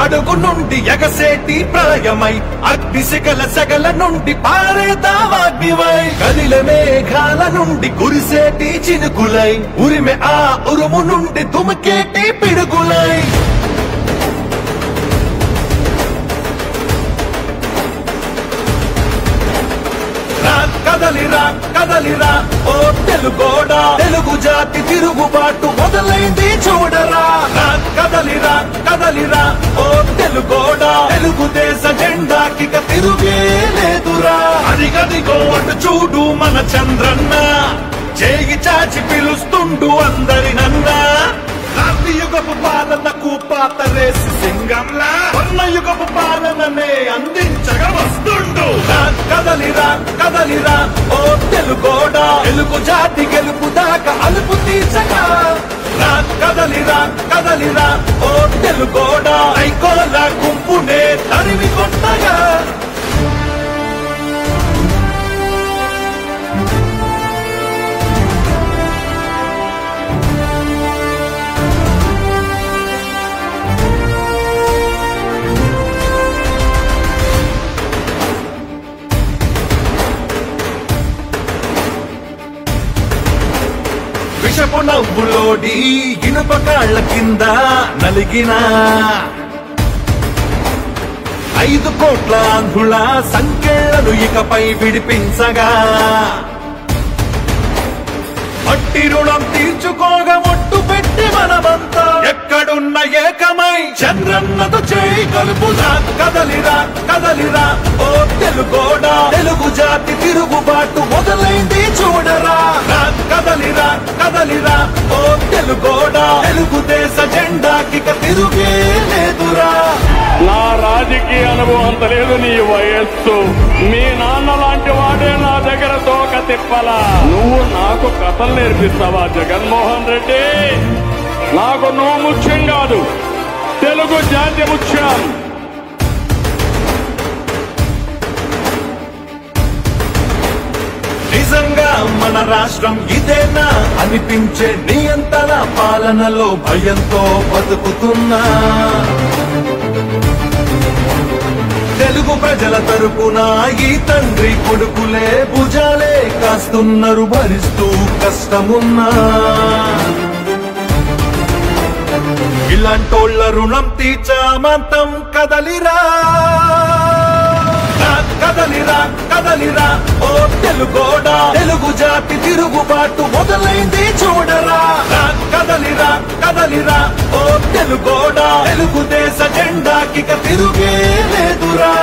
అడుగు నుండి ఎగసేటి ప్రళయమై అగ్ని సెగల నుండి పారేదావాగ్నివై కదిల మేఘాల నుండి కురిసేటి చినుకులై ఉరిమె ఆ ఉరుము నుండి తుమికేటి పిడుగులై కదలిరా కదలిరా ఓ తెలుగోడా తెలుగు జాతి తిరుగుబాటు మొదలైంది చూడరా కదలిరా కదలిరా ఓ తెలుగోడా తెలుగుదేశ జెండాకిక తిరుగే లేదురా అదిగదిగో అటు చూడు మన చంద్రన్న చేయి చాచి పిలుస్తుండు అందరినన్నా యుగపు పాలనకు పాతరేసి సింగంలా యుగపు పాలననే అందించగా వస్తుండు కదలిరా కదలిరా ఓ తెలుగోడా తెలుగు జాతి గెలుపు దాకా అలుపు తీర్చగా కదలిరా కదలిరా ఓ తెలుగోడా ఐకోల గుంపునే తరిమి కొట్టగా విషపు నవ్వులోడి ఇనుప కాళ్ల కింద నలిగిన 5 కోట్ల ఆంధ్రుల సంఖ్యలను ఇకపై విడిపించగా మట్టి రుణం తీర్చుకోగా ఒట్టు పెట్టి మనమంతా ఎక్కడున్న ఏకమై చంద్రన్నతో చేయి కలుపుదా కదలిరా కదలిరా ఓ తెలుగోడా తెలుగు జాతి తిరుగుబాటు మొదలైంది చూడరా కదలిరా కదలిరా ఓ తెలుగోడా తెలుగుదేశ జెండాకిక తిరుగే లేదురా నా రాజకీయ అనుభవం అంత లేదు నీ వయస్సు మీ నాన్న లాంటి వాడే నా దగ్గర తోక తిప్పలా నువ్వు నాకు కథలు నేర్పిస్తావా జగన్మోహన్ రెడ్డి నాకు నువ్వు ముఖ్యం కాదు తెలుగు జాతి ముఖ్యం నిజంగా మన రాష్ట్రం ఇదేనా అనిపించే నియంత్రణ పాలనలో భయంతో బతుకుతున్నా తెలుగు ప్రజల తరపున ఈ తండ్రి కొడుకులే భుజాలే కాస్తున్నారు భరిస్తూ కష్టమున్నా ఇలాంటోళ్ళ రుణం తీర్చామంతం కదలిరా కదలిరా కదలిరా ఓ తెలుగోడా తెలుగు జాతి తిరుగుబాటు మొదలైంది చూడరా కదలిరా కదలిరా ఓ తెలుగోడా తెలుగుదేశ జెండాకిక తిరుగే లేదురా